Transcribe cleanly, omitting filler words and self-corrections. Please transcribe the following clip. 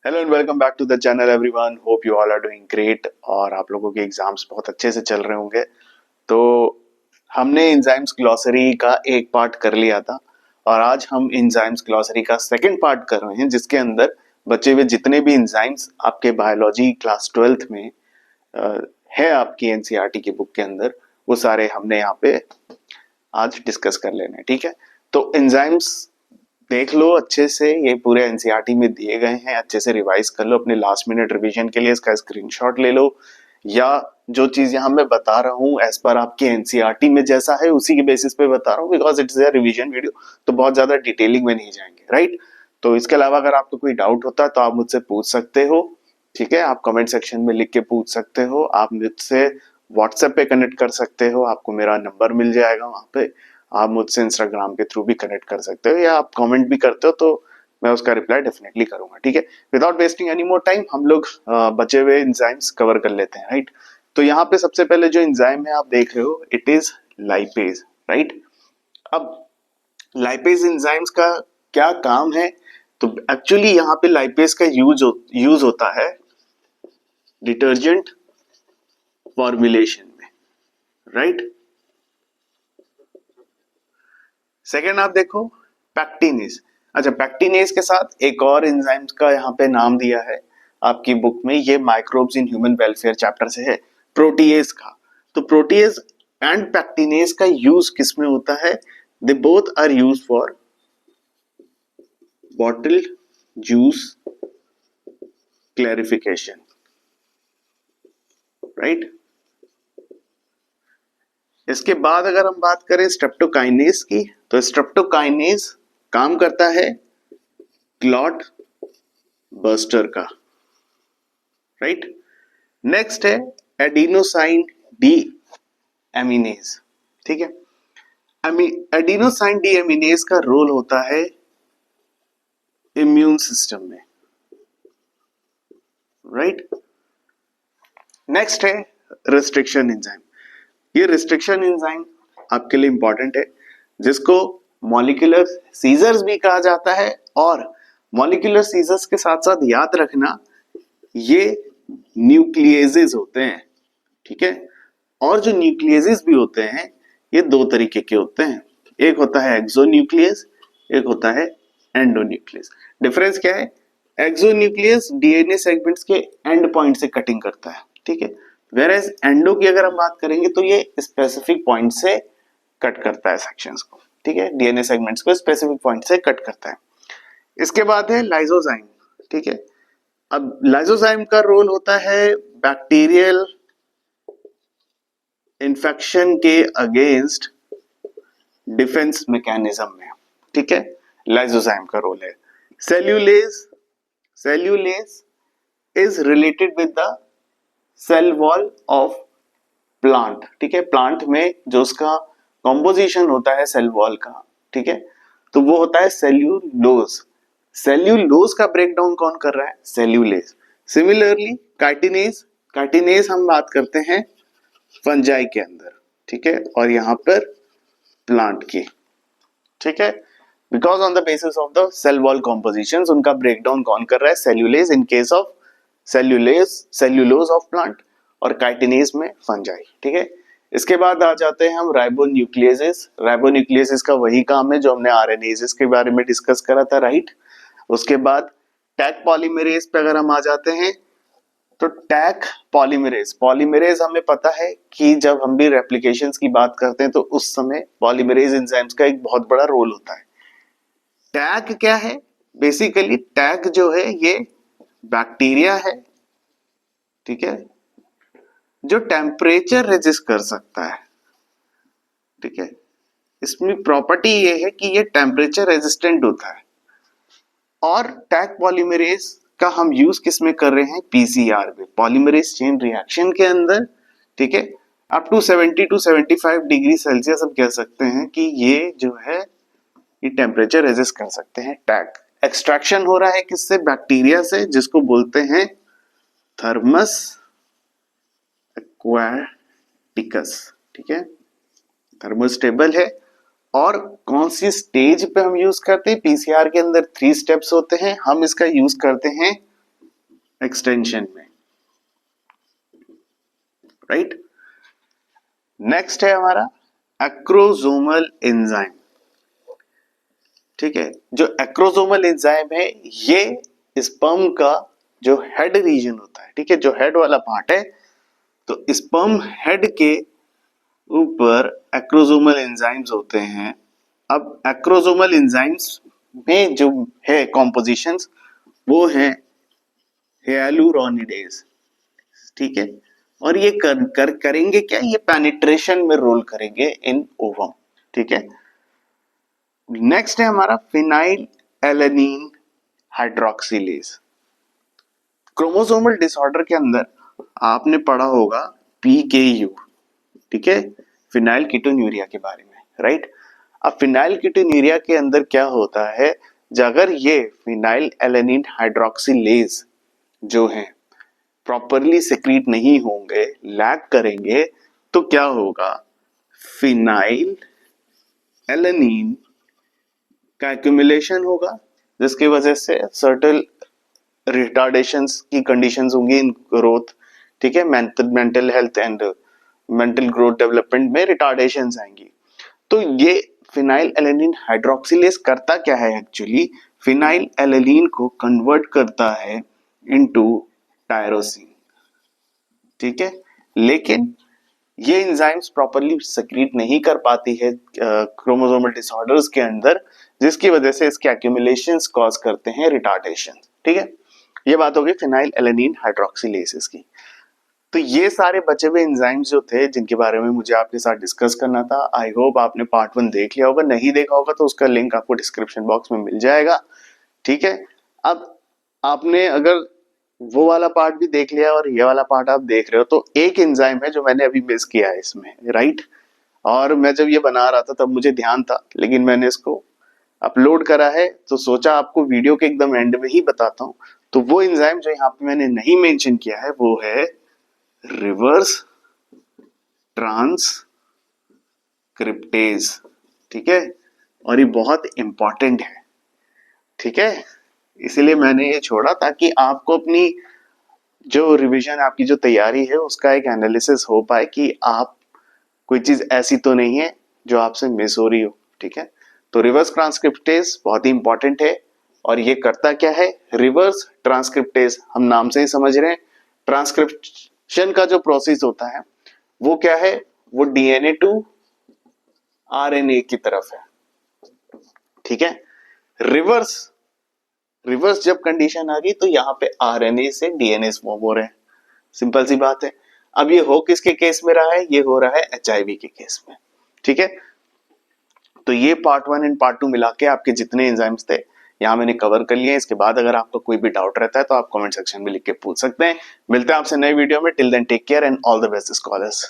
Hello and welcome back to the channel everyone. Hope you all are doing great और आप लोगों के exams बहुत अच्छे से चल रहे होंगे। तो हमने एंजाइम्स ग्लॉसरी का एक पार्ट कर लिया था और आज हम एंजाइम्स ग्लॉसरी का सेकंड पार्ट कर रहे हैं, जिसके अंदर बचे हुए जितने भी एंजाइम्स आपके बायोलॉजी क्लास 12th में अ, है आपकी एनसीईआरटी की बुक के अंदर, वो सारे हमने यहाँ पे आज डिस्कस कर लेने हैं। ठीक है, तो एंजाइम्स देख लो अच्छे से, ये पूरे एनसीईआरटी में दिए गए हैं, अच्छे से रिवाइज कर लो अपने लास्ट मिनट रिवीजन के लिए, इसका स्क्रीनशॉट ले लो या जो चीज यहाँ मैं बता रहा हूँ एज पर आपके एनसीईआरटी में जैसा है उसी के बेसिस पे बता रहा हूँ, because it's a revision video, तो बहुत ज्यादा डिटेलिंग में नहीं जाएंगे, राइट। तो इसके अलावा अगर आपको कोई डाउट होता है तो आप मुझसे पूछ सकते हो। ठीक है, आप कमेंट सेक्शन में लिख के पूछ सकते हो, आप मुझसे व्हाट्सएप पे कनेक्ट कर सकते हो, आपको मेरा नंबर मिल जाएगा वहां पे। आप मुझसे इंस्टाग्राम के थ्रू भी कनेक्ट कर सकते हो या आप कमेंट भी करते हो तो मैं उसका रिप्लाई डेफिनेटली करूंगा। ठीक है, without wasting any more time हम लोग बचे हुए एंजाइम्स कवर कर लेते हैं, राइट। तो यहाँ पे सबसे पहले जो एंजाइम है आप देख रहे हो, इट इज लाइपेज, राइट। अब लाइपेज एंजाइम्स का क्या काम है? तो एक्चुअली यहाँ पे लाइपेज का यूज होता है डिटर्जेंट फॉर्मुलेशन में, राइट। सेकेंड आप देखो पैक्टिनेज। अच्छा, पैक्टिनेज के साथ एक और एंजाइम का यहाँ पे नाम दिया है आपकी बुक में, ये microbes in human welfare chapter से है, प्रोटीएज का। तो प्रोटीएज एंड पैक्टिनेज का यूज किस में होता है? They both are use for bottle juice clarification, right. इसके बाद अगर हम बात करें स्ट्रेप्टोकाइनेज की, तो स्ट्रेप्टोकाइनेज काम करता है क्लॉट बस्टर का, राइट। नेक्स्ट है एडिनोसाइन डी एमिनेज। ठीक है, एडिनोसाइन डी एमिनेज का रोल होता है इम्यून सिस्टम में, राइट। नेक्स्ट है रिस्ट्रिक्शन एंजाइम। ये रिस्ट्रिक्शन एंजाइम आपके लिए इंपॉर्टेंट है, जिसको मॉलिक्यूलर सीजर्स भी कहा जाता है। और मॉलिक्यूलर सीजर्स के साथ साथ याद रखना ये न्यूक्लियेजेस होते हैं, ठीक है। और जो न्यूक्लियेजेस भी होते हैं ये दो तरीके के होते हैं, एक होता है एक्सोन्यूक्लियस, एक होता है एंडोन्यूक्लियस। डिफरेंस क्या है? एक्सोन्यूक्लियस डीएनए सेगमेंट्स के एंड पॉइंट से कटिंग करता है, ठीक है। वेयरएज एंडो की अगर हम बात करेंगे तो ये स्पेसिफिक पॉइंट से कट करता है सेक्शंस को, ठीक है, डीएनए सेगमेंट्स को स्पेसिफिक पॉइंट से कट करता है। इसके बाद है लाइसोजाइम, ठीक है। अब लाइसोजाइम का रोल होता है बैक्टीरियल इन्फेक्शन के अगेंस्ट डिफेंस मैकेनिज्म में, ठीक है, लाइसोजाइम का रोल है। Cellulase, cellulase is related with the cell wall of plant, ठीक है। प्लांट में जो उसका कॉम्पोजिशन होता है सेल वॉल का, ठीक है, तो वो होता है सेल्यूलोज। सेल्यूलोज का ब्रेकडाउन कौन कर रहा है? सेल्यूलेज। सिमिलरली काइटिनेज, काइटिनेज हम बात करते हैं फंजाई के अंदर, ठीक है, और यहां पर प्लांट की, ठीक है। Because on the basis of the cell wall composition उनका ब्रेकडाउन कौन कर रहा है? Cellulase in case of cellulase, cellulose of plant, और काइटिनेज में फंजाई, ठीक है। इसके बाद आ जाते हैं हम राइबोन्यूक्लियेजेस। राइबोन्यूक्लियेजेस का वही काम है जो हमने आरएनएजेस के बारे में डिस्कस करा था, राइट। उसके बाद टैग पॉलीमरेज पे अगर हम आ जाते हैं, तो टैग पॉलीमरेज, पॉलीमरेज हमें पता है कि जब हम भी रेप्लिकेशंस की बात करते हैं तो उस समय पॉलीमरेज एंजाइम्स का एक बहुत बड़ा रोल होता है। टैग क्या है? बेसिकली टैग जो है ये बैक्टीरिया है, ठीक है, जो टेम्परेचर रेजिस्ट कर सकता है, ठीक है। इसमें प्रॉपर्टी ये है कि ये टेम्परेचर रेजिस्टेंट होता है। और टैग पॉलीमरेज का हम यूज किस में कर रहे हैं? पीसीआर में, पॉलीमरेज चेन रिएक्शन के अंदर, ठीक है। Up to 70 to 75 degree Celsius हम कह सकते हैं कि ये जो है ये टेम्परेचर रेजिस्ट कर सकते हैं। टैग एक्सट्रैक्शन हो रहा है किससे? बैक्टीरिया से, जिसको बोलते हैं थर्मस एक्वाटिकस, ठीक है, थर्मोस्टेबल है। और कौन सी स्टेज पे हम यूज करते हैं? पीसीआर के अंदर 3 स्टेप्स होते हैं, हम इसका यूज करते हैं एक्सटेंशन में, राइट। नेक्स्ट है हमारा एक्रोसोमल एंजाइम, ठीक है। जो एक्रोसोमल एंजाइम है ये स्पर्म का जो हेड रीजन होता है, ठीक है, जो हेड वाला पार्ट है, तो स्पर्म हेड के ऊपर एक्रोसोमल एंजाइम्स होते हैं। अब एक्रोसोमल एंजाइम्स में जो है कॉम्पोजिशंस वो है हियालुरोनिडेज, ठीक है। और ये करेंगे क्या, ये पेनिट्रेशन में रोल करेंगे इन ओवम, ठीक है। नेक्स्ट है हमारा phenyl alanine hydroxylase. Chromosomal disorder के अंदर आपने पढ़ा होगा PKU, ठीक है, फिनाइल कीटोन्यूरिया के बारे में, राइट। अब फिनाइल कीटोन्यूरिया के अंदर क्या होता है, अगर ये फिनाइल एलेनिन हाइड्रोक्सिलेज जो है प्रॉपरली सेक्रीट नहीं होंगे, लैक करेंगे, तो क्या होगा, फिनाइल एलेनिन का एक्यूमुलेशन होगा, जिसकी वजह से सर्टेन रिटार्डेशंस की कंडीशंस होंगी इन ग्रोथ, ठीक है, mental health and mental growth development में रिटार्डेशंस आएंगी। तो ये फिनाइल एलेनिन हाइड्रोक्सिलेज करता क्या है, एक्चुअली फिनाइल एलेनिन को कन्वर्ट करता है इनटू टायरोसिन, ठीक है। लेकिन ये एंजाइम्स प्रॉपरली सेक्रीट नहीं कर पाती है क्रोमोसोमल डिसऑर्डर्स के अंदर, जिसकी वजह से इसके एक्यूमुलेशंस कॉज करते हैं रिटार्डेशन, ठीक है। ये बात होगी फिनाइल एलेनिन हाइड्रोक्सिलेज की। तो ये सारे बचे हुए एंजाइम्स जो थे जिनके बारे में मुझे आपके साथ डिस्कस करना था, आई होप आपने पार्ट 1 देख लिया होगा, नहीं देखा होगा तो उसका लिंक आपको डिस्क्रिप्शन बॉक्स में मिल जाएगा, ठीक है। अब आपने अगर वो वाला पार्ट भी देख लिया और ये वाला पार्ट आप देख रहे हो, तो एक एंजाइम है जो मैंने अभी मिस किया है इसमें, राइट। और मैं जब ये बना रहा था तब मुझे ध्यान था, लेकिन मैंने इसको अपलोड करा है तो सोचा आपको वीडियो के एकदम एंड में ही बताता हूँ। तो वो एंजाइम जो यहाँ पे मैंने नहीं मेंशन किया है वो है रिवर्स ट्रांसक्रिप्टेज, ठीक है। और ये बहुत इंपॉर्टेंट है, ठीक है, इसीलिए मैंने ये छोड़ा ताकि आपको अपनी जो रिवीजन, आपकी जो तैयारी है उसका एक एनालिसिस हो पाए कि आप कोई चीज ऐसी तो नहीं है जो आपसे मिस हो रही हो, ठीक है। तो रिवर्स ट्रांसक्रिप्टेज बहुत ही इंपॉर्टेंट है। और ये करता क्या है, रिवर्स ट्रांसक्रिप्टेज हम नाम से ही समझ रहे हैं, ट्रांसक्रिप्शन का जो प्रोसेस होता है वो क्या है, वो DNA टू RNA की तरफ है, ठीक है। रिवर्स रिवर्स जब कंडीशन आ गई तो यहाँ पे RNA से DNA फॉर्म हो रहे हैं, सिंपल सी बात है। अब ये हो किसके केस में रहा है, ये हो रहा है HIV के केस में, ठीक है। तो ये पार्ट 1 एंड पार्ट 2 मिला के आपके जितने एंजाइम्स थे यहाँ मैंने कवर कर लिए। इसके बाद अगर आपको कोई भी डाउट रहता है तो आप कमेंट सेक्शन में लिख के पूछ सकते हैं। मिलते हैं आपसे नए वीडियो में, till then take care and all the best scholars.